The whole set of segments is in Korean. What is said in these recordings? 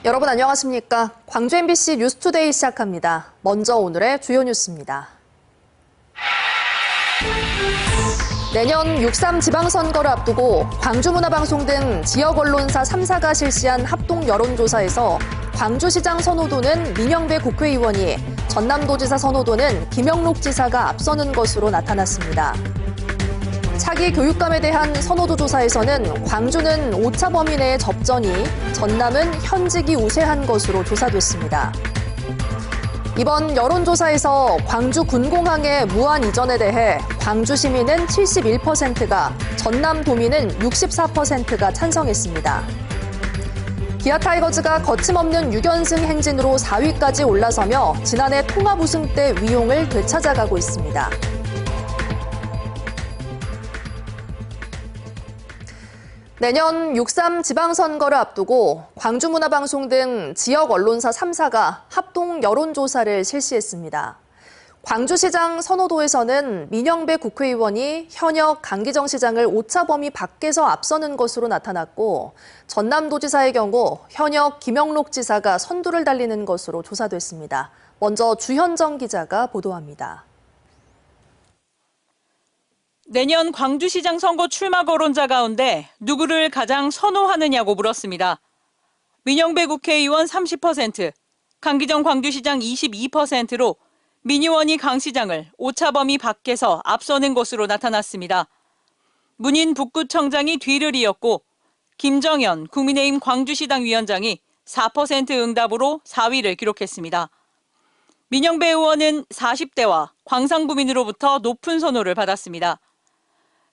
여러분 안녕하십니까? 광주 MBC 뉴스투데이 시작합니다. 먼저 오늘의 주요 뉴스입니다. 내년 6.3 지방선거를 앞두고 광주문화방송 등 지역 언론사 3사가 실시한 합동 여론조사에서 광주시장 선호도는 민영배 국회의원이, 전남도지사 선호도는 김영록 지사가 앞서는 것으로 나타났습니다. 차기 교육감에 대한 선호도 조사에서는 광주는 오차 범위 내의 접전이, 전남은 현직이 우세한 것으로 조사됐습니다. 이번 여론조사에서 광주 군공항의 무한 이전에 대해 광주 시민은 71%가, 전남 도민은 64%가 찬성했습니다. 기아 타이거즈가 거침없는 6연승 행진으로 4위까지 올라서며 지난해 통합 우승 때 위용을 되찾아가고 있습니다. 내년 6.3 지방선거를 앞두고 광주문화방송 등 지역 언론사 3사가 합동 여론조사를 실시했습니다. 광주시장 선호도에서는 민영배 국회의원이 현역 강기정 시장을 오차 범위 밖에서 앞서는 것으로 나타났고, 전남도지사의 경우 현역 김영록 지사가 선두를 달리는 것으로 조사됐습니다. 먼저 주현정 기자가 보도합니다. 내년 광주시장 선거 출마 거론자 가운데 누구를 가장 선호하느냐고 물었습니다. 민영배 국회의원 30%, 강기정 광주시장 22%로 민 의원이 강 시장을 오차 범위 밖에서 앞서는 것으로 나타났습니다. 문인 북구청장이 뒤를 이었고, 김정현 국민의힘 광주시당 위원장이 4% 응답으로 4위를 기록했습니다. 민영배 의원은 40대와 광상구민으로부터 높은 선호를 받았습니다.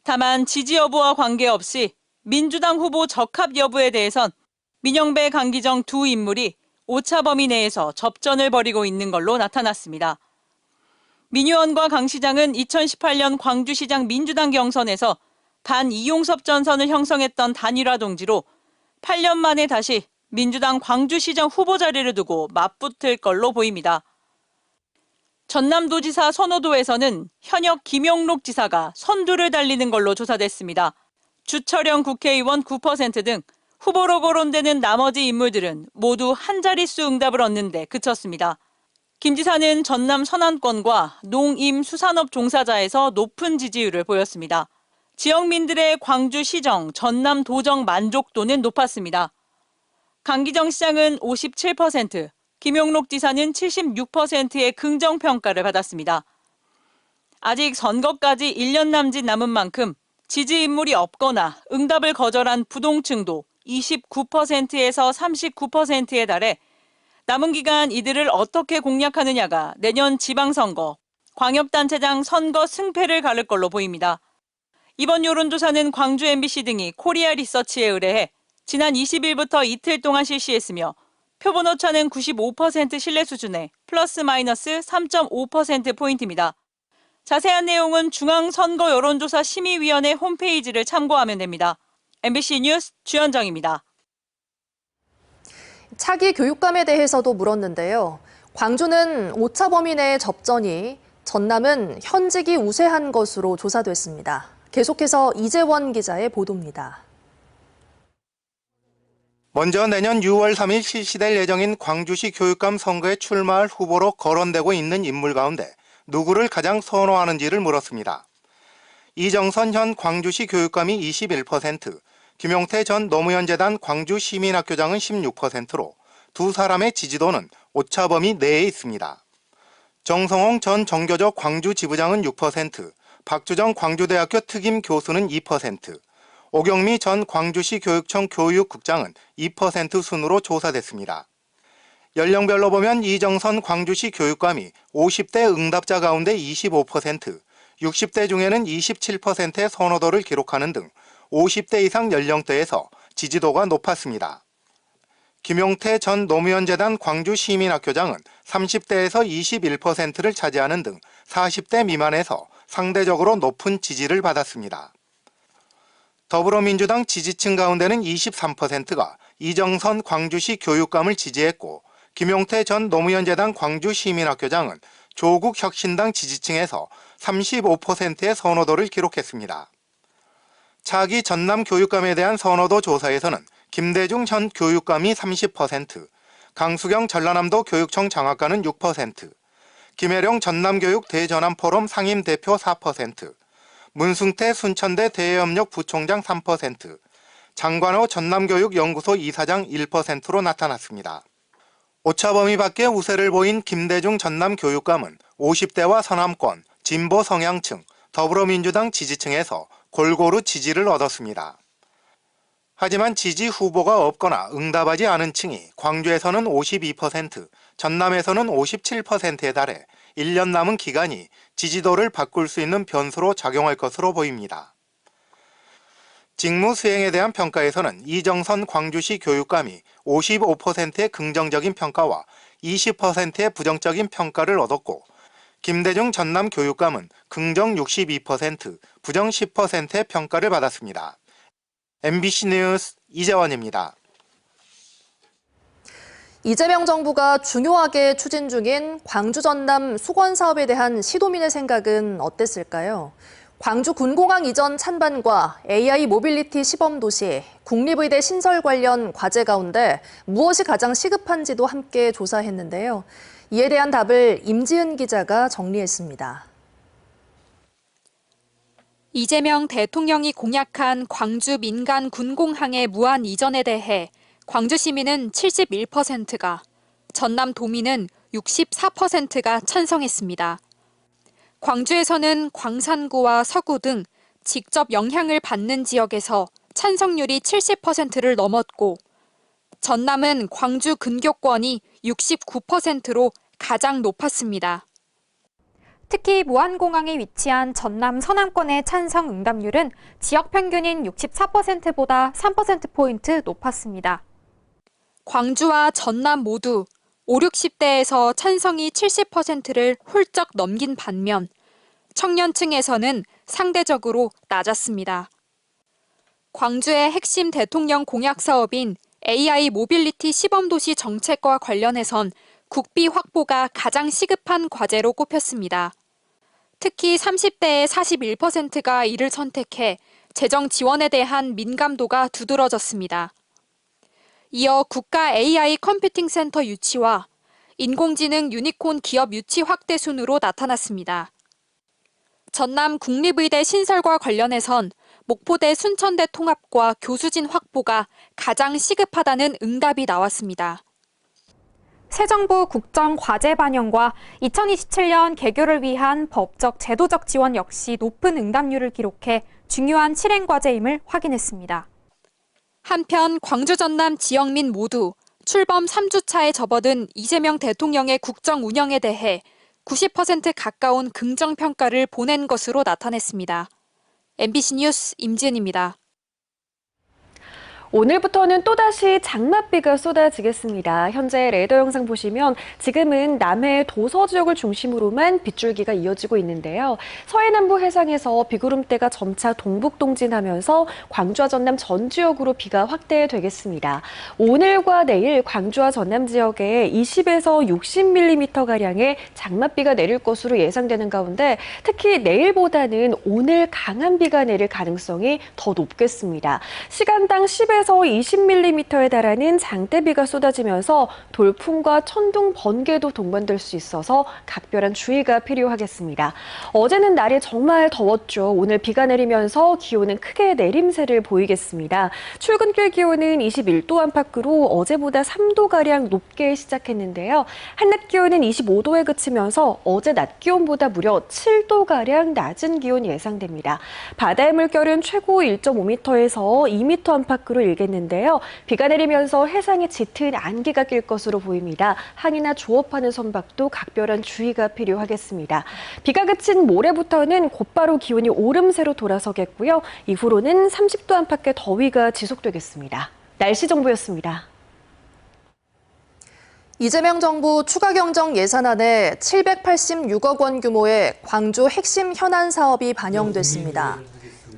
다만 지지 여부와 관계없이 민주당 후보 적합 여부에 대해선 민영배, 강기정 두 인물이 오차 범위 내에서 접전을 벌이고 있는 걸로 나타났습니다. 민 의원과 강 시장은 2018년 광주시장 민주당 경선에서 반 이용섭 전선을 형성했던 단일화 동지로 8년 만에 다시 민주당 광주시장 후보 자리를 두고 맞붙을 걸로 보입니다. 전남도지사 선호도에서는 현역 김영록 지사가 선두를 달리는 걸로 조사됐습니다. 주철영 국회의원 9% 등 후보로 거론되는 나머지 인물들은 모두 한 자릿수 응답을 얻는 데 그쳤습니다. 김 지사는 전남 서남권과 농임 수산업 종사자에서 높은 지지율을 보였습니다. 지역민들의 광주시정, 전남 도정 만족도는 높았습니다. 강기정 시장은 57%, 김영록 지사는 76%의 긍정평가를 받았습니다. 아직 선거까지 1년 남짓 남은 만큼 지지 인물이 없거나 응답을 거절한 부동층도 29%에서 39%에 달해 남은 기간 이들을 어떻게 공략하느냐가 내년 지방선거, 광역단체장 선거 승패를 가를 걸로 보입니다. 이번 여론조사는 광주 MBC 등이 코리아 리서치에 의뢰해 지난 20일부터 이틀 동안 실시했으며 표본 오차는 95% 신뢰 수준에 플러스 마이너스 3.5%포인트입니다. 자세한 내용은 중앙선거 여론조사 심의위원회 홈페이지를 참고하면 됩니다. MBC 뉴스 주현정입니다. 차기 교육감에 대해서도 물었는데요. 광주는 오차 범위 내의 접전이, 전남은 현직이 우세한 것으로 조사됐습니다. 계속해서 이재원 기자의 보도입니다. 먼저 내년 6월 3일 실시될 예정인 광주시 교육감 선거에 출마할 후보로 거론되고 있는 인물 가운데 누구를 가장 선호하는지를 물었습니다. 이정선 현 광주시 교육감이 21%, 김용태 전 노무현재단 광주시민학교장은 16%로 두 사람의 지지도는 오차 범위 내에 있습니다. 정성홍 전 정교조 광주지부장은 6%, 박주정 광주대학교 특임 교수는 2%, 오경미 전 광주시 교육청 교육국장은 2% 순으로 조사됐습니다. 연령별로 보면 이정선 광주시 교육감이 50대 응답자 가운데 25%, 60대 중에는 27%의 선호도를 기록하는 등 50대 이상 연령대에서 지지도가 높았습니다. 김용태 전 노무현재단 광주시민학교장은 30대에서 21%를 차지하는 등 40대 미만에서 상대적으로 높은 지지를 받았습니다. 더불어민주당 지지층 가운데는 23%가 이정선 광주시 교육감을 지지했고, 김용태 전 노무현재단 광주시민학교장은 조국 혁신당 지지층에서 35%의 선호도를 기록했습니다. 차기 전남 교육감에 대한 선호도 조사에서는 김대중 전 교육감이 30%, 강수경 전라남도 교육청 장학관은 6%, 김혜령 전남교육 대전환포럼 상임대표 4%, 문승태 순천대 대외협력 부총장 3%, 장관호 전남교육연구소 이사장 1%로 나타났습니다. 오차범위 밖의 우세를 보인 김대중 전남교육감은 50대와 서남권, 진보 성향층, 더불어민주당 지지층에서 골고루 지지를 얻었습니다. 하지만 지지 후보가 없거나 응답하지 않은 층이 광주에서는 52%, 전남에서는 57%에 달해 1년 남은 기간이 지지도를 바꿀 수 있는 변수로 작용할 것으로 보입니다. 직무 수행에 대한 평가에서는 이정선 광주시 교육감이 55%의 긍정적인 평가와 20%의 부정적인 평가를 얻었고, 김대중 전남 교육감은 긍정 62%, 부정 10%의 평가를 받았습니다. MBC 뉴스 이재원입니다. 이재명 정부가 중요하게 추진 중인 광주 전남 수건 사업에 대한 시도민의 생각은 어땠을까요? 광주 군공항 이전 찬반과 AI 모빌리티 시범도시, 국립의대 신설 관련 과제 가운데 무엇이 가장 시급한지도 함께 조사했는데요. 이에 대한 답을 임지은 기자가 정리했습니다. 이재명 대통령이 공약한 광주 민간 군공항의 무한 이전에 대해 광주 시민은 71%가, 전남 도민은 64%가 찬성했습니다. 광주에서는 광산구와 서구 등 직접 영향을 받는 지역에서 찬성률이 70%를 넘었고, 전남은 광주 근교권이 69%로 가장 높았습니다. 특히 무안공항에 위치한 전남 서남권의 찬성 응답률은 지역 평균인 64%보다 3%포인트 높았습니다. 광주와 전남 모두 5, 60대에서 찬성이 70%를 훌쩍 넘긴 반면 청년층에서는 상대적으로 낮았습니다. 광주의 핵심 대통령 공약 사업인 AI 모빌리티 시범도시 정책과 관련해선 국비 확보가 가장 시급한 과제로 꼽혔습니다. 특히 30대의 41%가 이를 선택해 재정 지원에 대한 민감도가 두드러졌습니다. 이어 국가 AI 컴퓨팅 센터 유치와 인공지능 유니콘 기업 유치 확대 순으로 나타났습니다. 전남 국립의대 신설과 관련해선 목포대 순천대 통합과 교수진 확보가 가장 시급하다는 응답이 나왔습니다. 새 정부 국정 과제 반영과 2027년 개교를 위한 법적 제도적 지원 역시 높은 응답률을 기록해 중요한 실행 과제임을 확인했습니다. 한편 광주 전남 지역민 모두 출범 3주차에 접어든 이재명 대통령의 국정 운영에 대해 90% 가까운 긍정 평가를 보낸 것으로 나타냈습니다. MBC 뉴스 임지은입니다. 오늘부터는 또다시 장맛비가 쏟아지겠습니다. 현재 레이더 영상 보시면 지금은 남해 도서 지역을 중심으로만 빗줄기가 이어지고 있는데요. 서해 남부 해상에서 비구름대가 점차 동북 동진하면서 광주와 전남 전 지역으로 비가 확대되겠습니다. 오늘과 내일 광주와 전남 지역에 20에서 60mm가량의 장맛비가 내릴 것으로 예상되는 가운데 특히 내일보다는 오늘 강한 비가 내릴 가능성이 더 높겠습니다. 시간당 10에서 20mm에 달하는 장대비가 쏟아지면서 돌풍과 천둥, 번개도 동반될 수 있어서 각별한 주의가 필요하겠습니다. 어제는 날이 정말 더웠죠. 오늘 비가 내리면서 기온은 크게 내림세를 보이겠습니다. 출근길 기온은 21도 안팎으로 어제보다 3도가량 높게 시작했는데요. 한낮 기온은 25도에 그치면서 어제 낮 기온보다 무려 7도가량 낮은 기온 예상됩니다. 바다의 물결은 최고 1.5m에서 2m 안팎으로 일겠는데요. 비가 내리면서 해상에 짙은 안개가 낄 것으로 보입니다. 항해나 조업하는 선박도 각별한 주의가 필요하겠습니다. 비가 그친 모레부터는 곧바로 기온이 오름세로 돌아서겠고요. 이후로는 30도 안팎의 더위가 지속되겠습니다. 날씨 정보였습니다. 이재명 정부 추가 경정 예산안에 786억 원 규모의 광주 핵심 현안 사업이 반영됐습니다.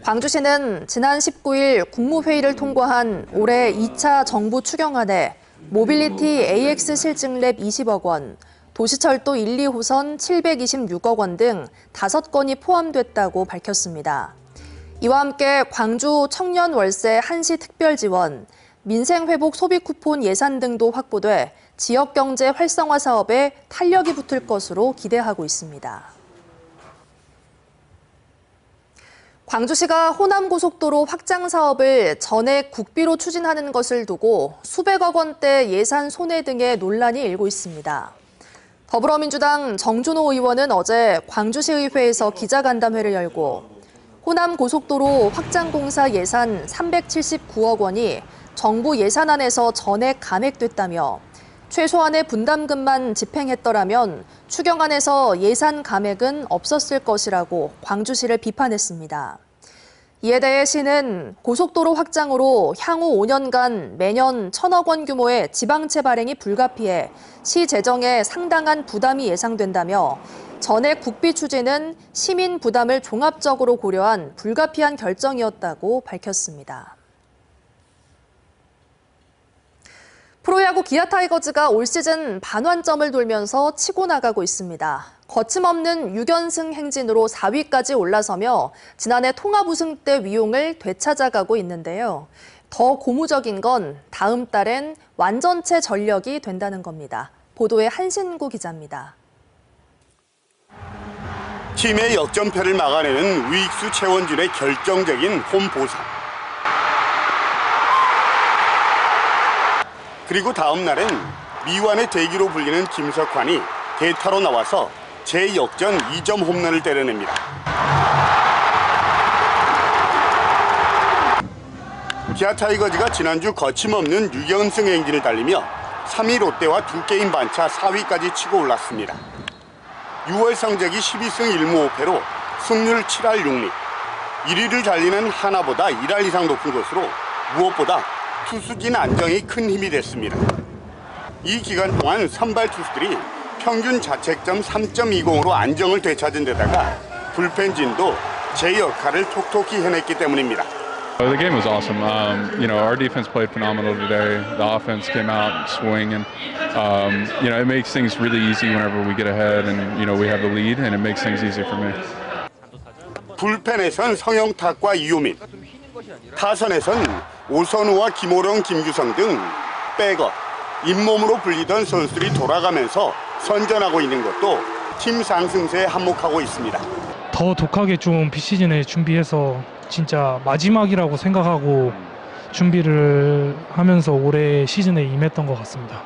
광주시는 지난 19일 국무회의를 통과한 올해 2차 정부 추경안에 모빌리티 AX 실증랩 20억 원, 도시철도 1, 2호선 726억 원 등 5건이 포함됐다고 밝혔습니다. 이와 함께 광주 청년 월세 한시 특별 지원, 민생회복 소비 쿠폰 예산 등도 확보돼 지역경제 활성화 사업에 탄력이 붙을 것으로 기대하고 있습니다. 광주시가 호남고속도로 확장 사업을 전액 국비로 추진하는 것을 두고 수백억 원대 예산 손해 등의 논란이 일고 있습니다. 더불어민주당 정준호 의원은 어제 광주시의회에서 기자간담회를 열고 호남고속도로 확장공사 예산 379억 원이 정부 예산안에서 전액 감액됐다며 최소한의 분담금만 집행했더라면 추경안에서 예산 감액은 없었을 것이라고 광주시를 비판했습니다. 이에 대해 시는 고속도로 확장으로 향후 5년간 매년 1,000억 원 규모의 지방채 발행이 불가피해 시 재정에 상당한 부담이 예상된다며 전액 국비 추진은 시민 부담을 종합적으로 고려한 불가피한 결정이었다고 밝혔습니다. 프로야구 기아 타이거즈가 올 시즌 반환점을 돌면서 치고 나가고 있습니다. 거침없는 6연승 행진으로 4위까지 올라서며 지난해 통합 우승 때 위용을 되찾아가고 있는데요. 더 고무적인 건 다음 달엔 완전체 전력이 된다는 겁니다. 보도에 한신구 기자입니다. 팀의 역전패를 막아내는 우익수 최원준의 결정적인 홈 보상. 그리고 다음 날엔 미완의 대기로 불리는 김석환이 대타로 나와서 재역전 2점 홈런을 때려냅니다. 기아 타이거즈가 지난주 거침없는 6연승 행진을 달리며 3위 롯데와 2게임 반차 4위까지 치고 올랐습니다. 6월 성적이 12승 1무 5패로 승률 7할 6리. 1위를 달리는 하나보다 1할 이상 높은 것으로 무엇보다 투수진 안정이 큰 힘이 됐습니다. 이 기간 동안 선발 투수들이 평균 자책점 3.20으로 안정을 되찾은 데다가 불펜진도 제 역할을 톡톡히 해냈기 때문입니다. The game was awesome. Our defense played phenomenal today. The offense came out swing, and it makes things really easy whenever we get ahead, and we have the lead, and it makes things easier for me. 불펜에선 성영탁과 이효민, 타선에선 오선우와 김호령, 김규성 등 백업, 잇몸으로 불리던 선수들이 돌아가면서 선전하고 있는 것도 팀 상승세에 한몫하고 있습니다. 더 독하게 좀 비시즌에 준비해서 진짜 마지막이라고 생각하고 준비를 하면서 올해 시즌에 임했던 것 같습니다.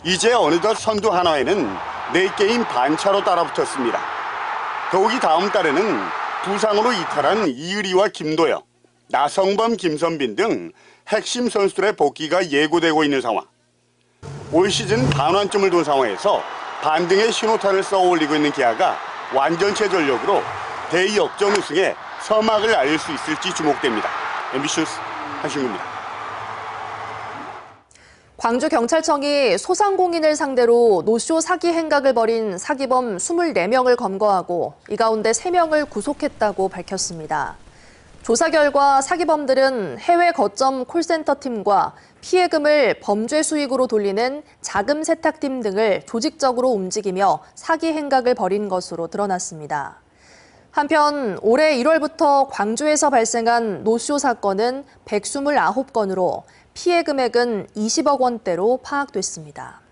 이제 어느덧 선두 하나에는 4게임 반차로 따라붙었습니다. 더욱이 다음 달에는 부상으로 이탈한 이의리와 김도혁, 나성범, 김선빈 등 핵심 선수들의 복귀가 예고되고 있는 상황. 올 시즌 반환점을 돈 상황에서 반등의 신호탄을 쏘아올리고 있는 기아가 완전체 전력으로 대역전 우승에 서막을 알릴 수 있을지 주목됩니다. MBC 뉴스 한신구입니다. 광주경찰청이 소상공인을 상대로 노쇼 사기 행각을 벌인 사기범 24명을 검거하고 이 가운데 3명을 구속했다고 밝혔습니다. 조사 결과 사기범들은 해외 거점 콜센터 팀과 피해금을 범죄 수익으로 돌리는 자금 세탁팀 등을 조직적으로 움직이며 사기 행각을 벌인 것으로 드러났습니다. 한편 올해 1월부터 광주에서 발생한 노쇼 사건은 129건으로 피해 금액은 20억 원대로 파악됐습니다.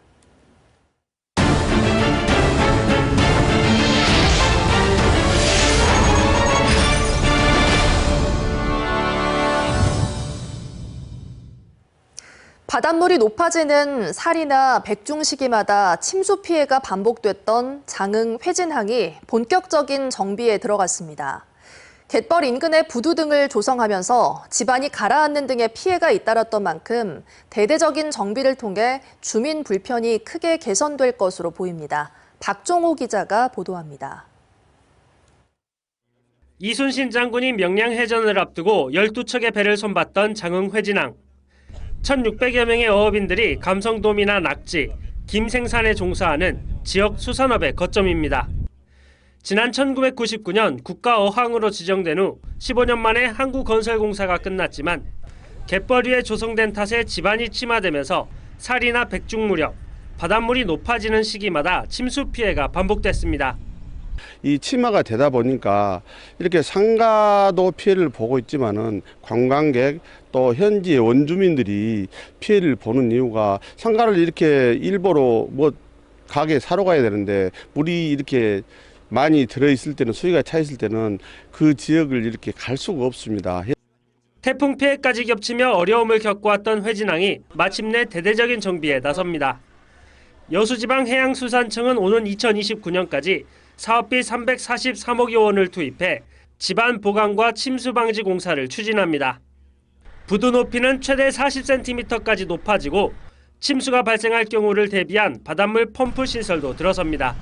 바닷물이 높아지는 살이나 백중 시기마다 침수 피해가 반복됐던 장흥 회진항이 본격적인 정비에 들어갔습니다. 갯벌 인근의 부두 등을 조성하면서 집안이 가라앉는 등의 피해가 잇따랐던 만큼 대대적인 정비를 통해 주민 불편이 크게 개선될 것으로 보입니다. 박종호 기자가 보도합니다. 이순신 장군이 명량해전을 앞두고 12척의 배를 손봤던 장흥 회진항. 1,600여 명의 어업인들이 감성돔이나 낙지, 김 생산에 종사하는 지역 수산업의 거점입니다. 지난 1999년 국가어항으로 지정된 후 15년 만에 한국건설공사가 끝났지만 갯벌 위에 조성된 탓에 지반이 침하되면서 살이나 백중 무렵, 바닷물이 높아지는 시기마다 침수 피해가 반복됐습니다. 이 침하가 되다 보니까 이렇게 상가도 피해를 보고 있지만은 관광객 또 현지의 원주민들이 피해를 보는 이유가 상가를 이렇게 일부러 뭐 가게 사러 가야 되는데 물이 이렇게 많이 들어있을 때는 수위가 차 있을 때는 그 지역을 이렇게 갈 수가 없습니다. 태풍 피해까지 겹치며 어려움을 겪어왔던 회진항이 마침내 대대적인 정비에 나섭니다. 여수지방해양수산청은 오는 2029년까지 사업비 343억여 원을 투입해 집안 보강과 침수 방지 공사를 추진합니다. 부두 높이는 최대 40cm까지 높아지고 침수가 발생할 경우를 대비한 바닷물 펌프 시설도 들어섭니다.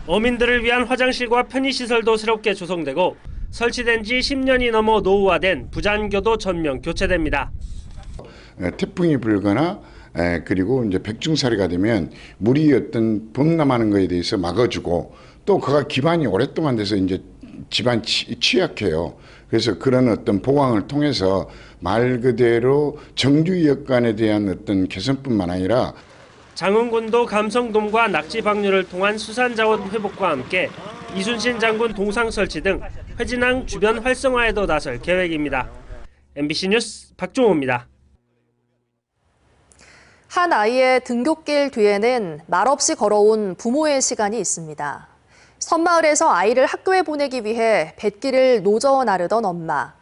어민들을 위한 화장실과 편의시설도 새롭게 조성되고 설치된 지 10년이 넘어 노후화된 부잔교도 전면 교체됩니다. 태풍이 불거나 그리고 이제 백중사리가 되면 물이 어떤 범람하는 것에 대해서 막아주고 또 그가 기반이 오랫동안 돼서 이제 집안 취약해요. 그래서 그런 어떤 보강을 통해서 말 그대로 정주역간에 대한 어떤 개선뿐만 아니라 장흥군도 감성돔과 낙지 방류를 통한 수산자원 회복과 함께 이순신 장군 동상 설치 등 회진항 주변 활성화에도 나설 계획입니다. MBC 뉴스 박종호입니다. 한 아이의 등굣길 뒤에는 말없이 걸어온 부모의 시간이 있습니다. 섬마을에서 아이를 학교에 보내기 위해 뱃길을 노저 나르던 엄마.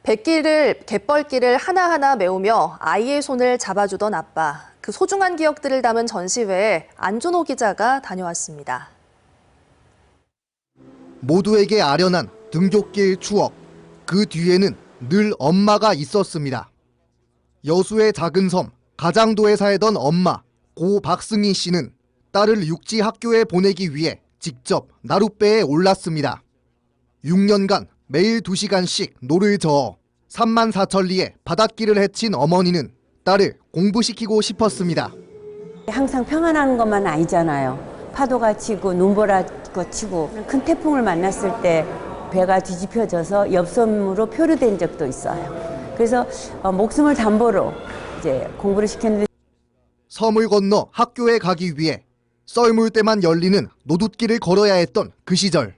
갯벌길을 하나하나 메우며 아이의 손을 잡아주던 아빠. 그 소중한 기억들을 담은 전시회에 안준호 기자가 다녀왔습니다. 모두에게 아련한 등굣길 추억. 그 뒤에는 늘 엄마가 있었습니다. 여수의 작은 섬 가장도에 살던 엄마 고 박승희 씨는 딸을 육지 학교에 보내기 위해 직접 나룻배에 올랐습니다. 6년간 매일 2시간씩 노를 저어 34,000리의 바닷길을 헤친 어머니는 딸을 공부시키고 싶었습니다. 항상 평안한 것만 아니잖아요. 파도가 치고 눈보라가 치고 큰 태풍을 만났을 때 배가 뒤집혀져서 옆섬으로 표류된 적도 있어요. 그래서 목숨을 담보로 이제 공부를 시켰는데 섬을 건너 학교에 가기 위해 썰물 때만 열리는 노둣길을 걸어야 했던 그 시절.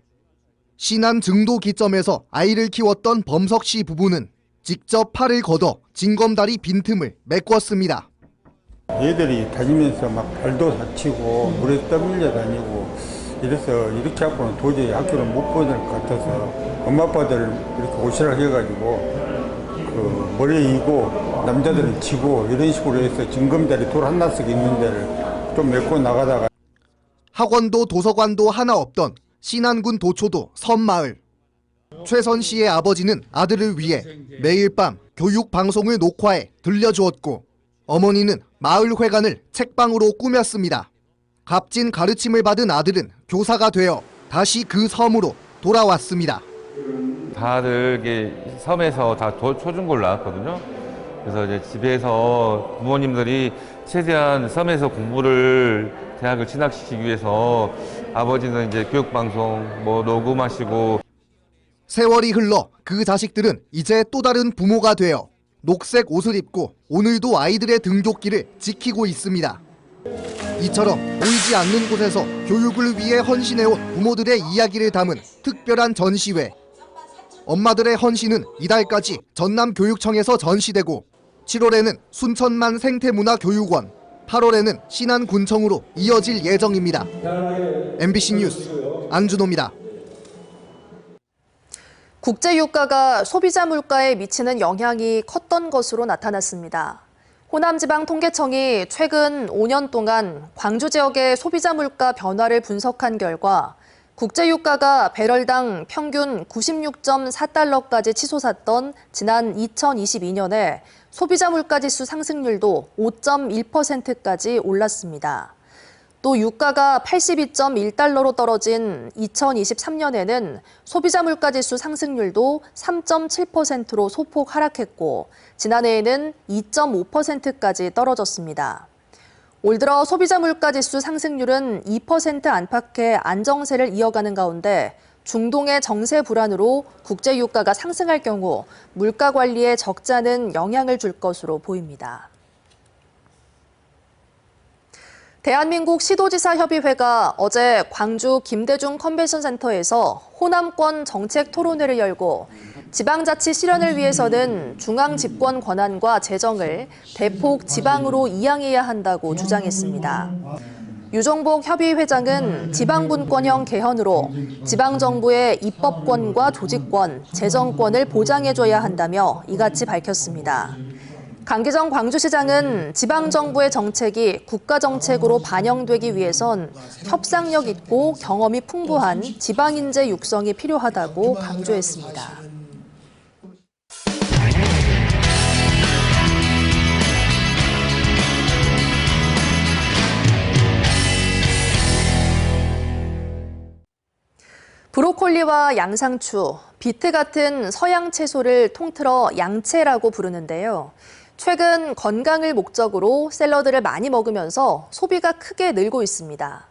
신안 증도 기점에서 아이를 키웠던 범석 씨 부부는 직접 팔을 걷어 징검다리 빈틈을 메꿨습니다. 얘들이 다니면서 막 발도 다치고 물에 떠밀려 다니고 이래서 이렇게 하고는 도저히 학교를 못 보낼 것 같아서 엄마 아빠들 이렇게 오시라 해가지고 그 머리에 이고 남자들은 지고 이런 식으로 해서 징검다리 돌 하나씩 있는 데를 좀 메고 나가다가 학원도 도서관도 하나 없던 신안군 도초도 섬마을. 최선 씨의 아버지는 아들을 위해 매일 밤 교육 방송을 녹화해 들려주었고 어머니는 마을 회관을 책방으로 꾸몄습니다. 값진 가르침을 받은 아들은 교사가 되어 다시 그 섬으로 돌아왔습니다. 다들 이게 섬에서 다 초중고를 나왔거든요. 그래서 이제 집에서 부모님들이 최대한 섬에서 공부를 대학을 진학시키기 위해서 아버지는 이제 교육방송 뭐 녹음하시고. 세월이 흘러 그 자식들은 이제 또 다른 부모가 되어 녹색 옷을 입고 오늘도 아이들의 등굣길을 지키고 있습니다. 이처럼 보이지 않는 곳에서 교육을 위해 헌신해온 부모들의 이야기를 담은 특별한 전시회. 엄마들의 헌신은 이달까지 전남교육청에서 전시되고 7월에는 순천만 생태문화교육원, 8월에는 신안군청으로 이어질 예정입니다. MBC 뉴스 안준호입니다. 국제유가가 소비자 물가에 미치는 영향이 컸던 것으로 나타났습니다. 호남지방통계청이 최근 5년 동안 광주 지역의 소비자 물가 변화를 분석한 결과 국제유가가 배럴당 평균 96.4달러까지 치솟았던 지난 2022년에 소비자 물가지수 상승률도 5.1%까지 올랐습니다. 또 유가가 82.1달러로 떨어진 2023년에는 소비자 물가지수 상승률도 3.7%로 소폭 하락했고 지난해에는 2.5%까지 떨어졌습니다. 올 들어 소비자 물가지수 상승률은 2% 안팎의 안정세를 이어가는 가운데 중동의 정세 불안으로 국제 유가가 상승할 경우 물가 관리에 적잖은 영향을 줄 것으로 보입니다. 대한민국 시도지사협의회가 어제 광주 김대중 컨벤션센터에서 호남권 정책 토론회를 열고 지방자치 실현을 위해서는 중앙 집권 권한과 재정을 대폭 지방으로 이양해야 한다고 주장했습니다. 유정복 협의회장은 지방분권형 개헌으로 지방정부의 입법권과 조직권, 재정권을 보장해줘야 한다며 이같이 밝혔습니다. 강기정 광주시장은 지방정부의 정책이 국가정책으로 반영되기 위해선 협상력 있고 경험이 풍부한 지방인재 육성이 필요하다고 강조했습니다. 브로콜리와 양상추, 비트 같은 서양 채소를 통틀어 양채라고 부르는데요. 최근 건강을 목적으로 샐러드를 많이 먹으면서 소비가 크게 늘고 있습니다.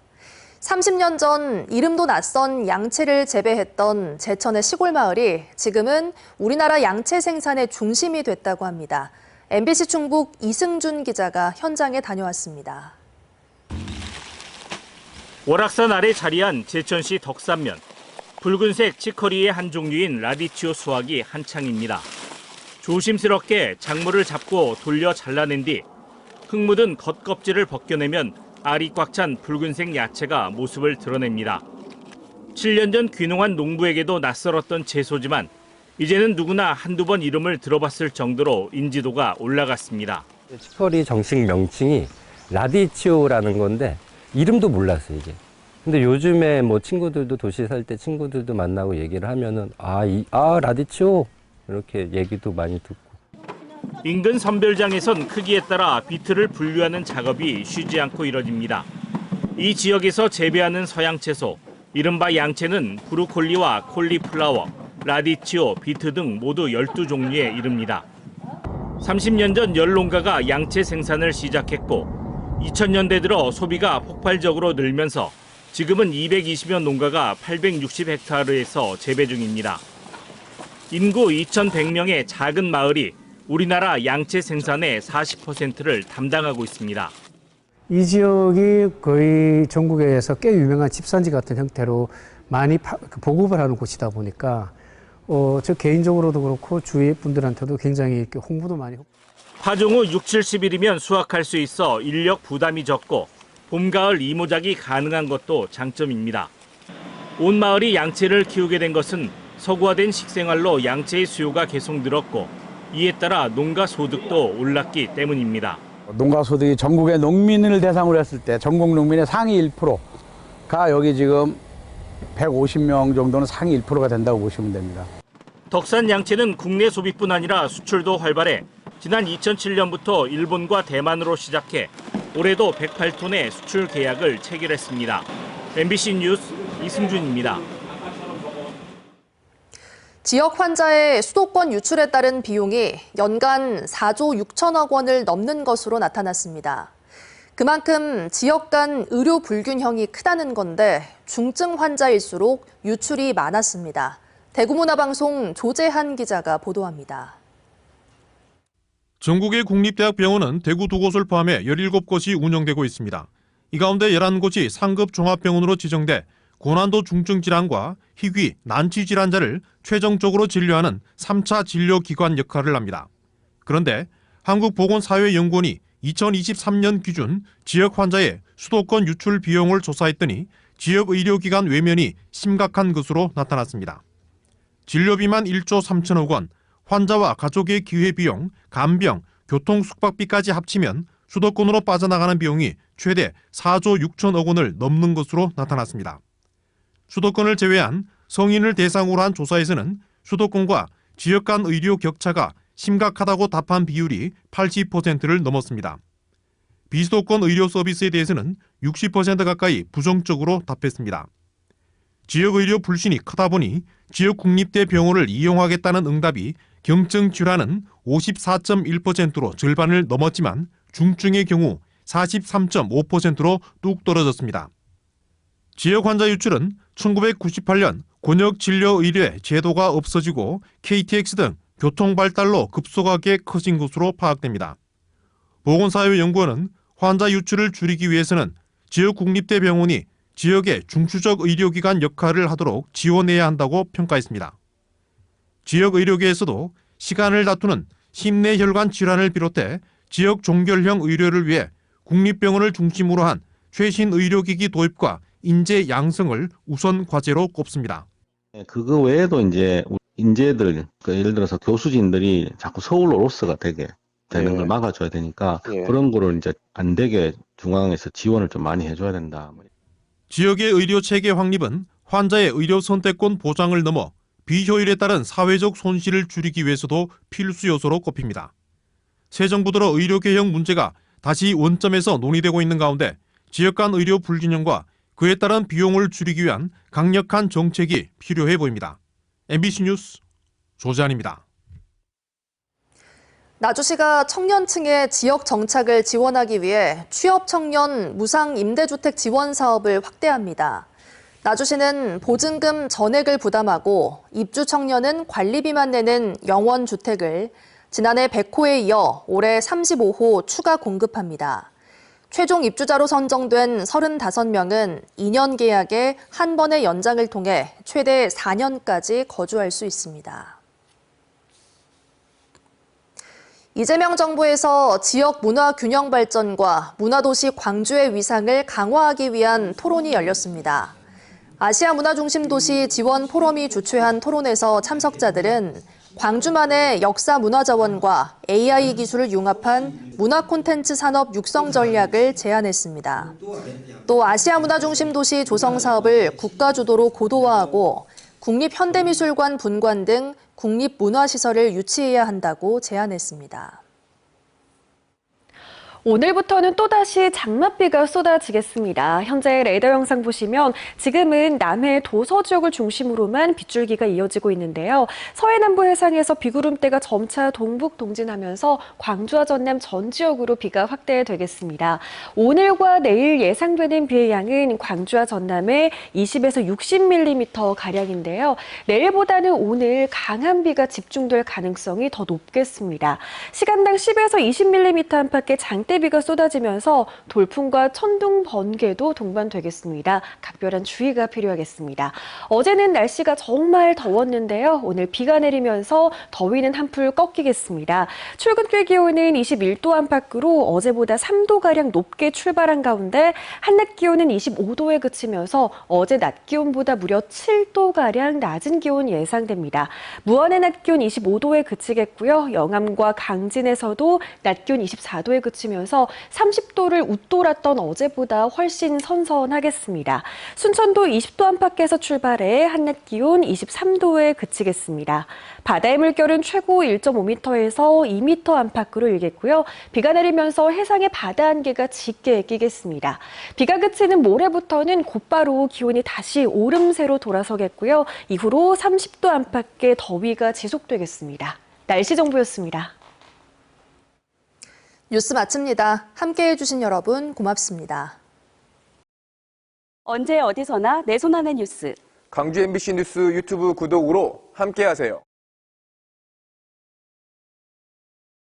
30년 전 이름도 낯선 양채를 재배했던 제천의 시골 마을이 지금은 우리나라 양채 생산의 중심이 됐다고 합니다. MBC 충북 이승준 기자가 현장에 다녀왔습니다. 월악산 아래 자리한 제천시 덕산면. 붉은색 치커리의 한 종류인 라디치오 수확이 한창입니다. 조심스럽게 작물을 잡고 돌려 잘라낸 뒤 흙 묻은 겉껍질을 벗겨내면 알이 꽉 찬 붉은색 야채가 모습을 드러냅니다. 7년 전 귀농한 농부에게도 낯설었던 채소지만 이제는 누구나 한두 번 이름을 들어봤을 정도로 인지도가 올라갔습니다. 치커리 정식 명칭이 라디치오라는 건데 이름도 몰랐어요, 이게. 근데 요즘에 뭐 친구들도 도시 살 때 친구들도 만나고 얘기를 하면은 라디치오 이렇게 얘기도 많이 듣고. 인근 선별장에선 크기에 따라 비트를 분류하는 작업이 쉬지 않고 이뤄집니다. 이 지역에서 재배하는 서양 채소, 이른바 양채는 브로콜리와 콜리플라워, 라디치오, 비트 등 모두 12종류에 이릅니다. 30년 전 열농가가 양채 생산을 시작했고 2000년대 들어 소비가 폭발적으로 늘면서 지금은 220여 농가가 860헥타르에서 재배 중입니다. 인구 2,100명의 작은 마을이 우리나라 양채 생산의 40%를 담당하고 있습니다. 이 지역이 거의 전국에서 꽤 유명한 집산지 같은 형태로 많이 보급을 하는 곳이다 보니까 저 개인적으로도 그렇고 주위 분들한테도 굉장히 이렇게 홍보도 많이. 파종 후 6, 70일이면 수확할 수 있어 인력 부담이 적고 봄, 가을 이모작이 가능한 것도 장점입니다. 온 마을이 양채를 키우게 된 것은 서구화된 식생활로 양채의 수요가 계속 늘었고 이에 따라 농가 소득도 올랐기 때문입니다. 농가 소득이 전국의 농민을 대상으로 했을 때 전국 농민의 상위 1%가 여기 지금 150명 정도는 상위 1%가 된다고 보시면 됩니다. 덕산 양채는 국내 소비뿐 아니라 수출도 활발해 지난 2007년부터 일본과 대만으로 시작해 올해도 108톤의 수출 계약을 체결했습니다. MBC 뉴스 이승준입니다. 지역 환자의 수도권 유출에 따른 비용이 연간 4조 6천억 원을 넘는 것으로 나타났습니다. 그만큼 지역 간 의료 불균형이 크다는 건데 중증 환자일수록 유출이 많았습니다. 대구문화방송 조재한 기자가 보도합니다. 전국의 국립대학병원은 대구 2곳을 포함해 17곳이 운영되고 있습니다. 이 가운데 11곳이 상급 종합병원으로 지정돼 고난도 중증 질환과 희귀, 난치 질환자를 최종적으로 진료하는 3차 진료기관 역할을 합니다. 그런데 한국보건사회연구원이 2023년 기준 지역 환자의 수도권 유출 비용을 조사했더니 지역 의료기관 외면이 심각한 것으로 나타났습니다. 진료비만 1조 3천억 원, 환자와 가족의 기회비용, 간병, 교통 숙박비까지 합치면 수도권으로 빠져나가는 비용이 최대 4조 6천억 원을 넘는 것으로 나타났습니다. 수도권을 제외한 성인을 대상으로 한 조사에서는 수도권과 지역 간 의료 격차가 심각하다고 답한 비율이 80%를 넘었습니다. 비수도권 의료 서비스에 대해서는 60% 가까이 부정적으로 답했습니다. 지역 의료 불신이 크다 보니 지역 국립대 병원을 이용하겠다는 응답이 경증 질환은 54.1%로 절반을 넘었지만 중증의 경우 43.5%로 뚝 떨어졌습니다. 지역 환자 유출은 1998년 권역진료의뢰 제도가 없어지고 KTX 등 교통 발달로 급속하게 커진 것으로 파악됩니다. 보건사회연구원은 환자 유출을 줄이기 위해서는 지역 국립대병원이 지역의 중추적 의료기관 역할을 하도록 지원해야 한다고 평가했습니다. 지역 의료계에서도 시간을 다투는 심내혈관 질환을 비롯해 지역 종결형 의료를 위해 국립병원을 중심으로 한 최신 의료기기 도입과 인재 양성을 우선 과제로 꼽습니다. 그거 외에도 이제 인재들, 예를 들어서 교수진들이 자꾸 서울로 로스가 되게 되는 걸 막아줘야 되니까 그런 거를 이제 안 되게 중앙에서 지원을 좀 많이 해줘야 된다. 지역의 의료 체계 확립은 환자의 의료 선택권 보장을 넘어 비효율에 따른 사회적 손실을 줄이기 위해서도 필수 요소로 꼽힙니다. 새 정부 들어 의료 개혁 문제가 다시 원점에서 논의되고 있는 가운데 지역 간 의료 불균형과 그에 따른 비용을 줄이기 위한 강력한 정책이 필요해 보입니다. MBC 뉴스 조재환입니다. 나주시가 청년층의 지역 정착을 지원하기 위해 취업 청년 무상 임대주택 지원 사업을 확대합니다. 나주시는 보증금 전액을 부담하고 입주 청년은 관리비만 내는 영원 주택을 지난해 100호에 이어 올해 35호 추가 공급합니다. 최종 입주자로 선정된 35명은 2년 계약에 한 번의 연장을 통해 최대 4년까지 거주할 수 있습니다. 이재명 정부에서 지역 문화 균형 발전과 문화도시 광주의 위상을 강화하기 위한 토론이 열렸습니다. 아시아 문화중심도시 지원 포럼이 주최한 토론에서 참석자들은 광주만의 역사 문화자원과 AI 기술을 융합한 문화 콘텐츠 산업 육성 전략을 제안했습니다. 또 아시아 문화중심도시 조성 사업을 국가 주도로 고도화하고 국립현대미술관 분관 등 국립문화시설을 유치해야 한다고 제안했습니다. 오늘부터는 또다시 장맛비가 쏟아지겠습니다. 현재 레이더 영상 보시면 지금은 남해 도서 지역을 중심으로만 빗줄기가 이어지고 있는데요. 서해남부 해상에서 비구름대가 점차 동북 동진하면서 광주와 전남 전 지역으로 비가 확대되겠습니다. 오늘과 내일 예상되는 비의 양은 광주와 전남에 20에서 60mm가량인데요. 내일보다는 오늘 강한 비가 집중될 가능성이 더 높겠습니다. 시간당 10에서 20mm 안팎의 장대 비가 쏟아지면서 돌풍과 천둥, 번개도 동반되겠습니다. 각별한 주의가 필요하겠습니다. 어제는 날씨가 정말 더웠는데요. 오늘 비가 내리면서 더위는 한풀 꺾이겠습니다. 출근길 기온은 21도 안팎으로 어제보다 3도가량 높게 출발한 가운데 한낮 기온은 25도에 그치면서 어제 낮 기온보다 무려 7도가량 낮은 기온 예상됩니다. 무안의 낮 기온 25도에 그치겠고요. 영암과 강진에서도 낮 기온 24도에 그치면서 30도를 웃돌았던 어제보다 훨씬 선선하겠습니다. 순천도 20도 안팎에서 출발해 한낮 기온 23도에 그치겠습니다. 바다의 물결은 최고 1.5m에서 2m 안팎으로 일겠고요. 비가 내리면서 해상의 바다 안개가 짙게 끼겠습니다. 비가 그치는 모레부터는 곧바로 기온이 다시 오름세로 돌아서겠고요. 이후로 30도 안팎의 더위가 지속되겠습니다. 날씨 정보였습니다. 뉴스 마칩니다. 함께해 주신 여러분 고맙습니다. 언제 어디서나 내 손 안의 뉴스. 광주 MBC 뉴스 유튜브 구독으로 함께하세요.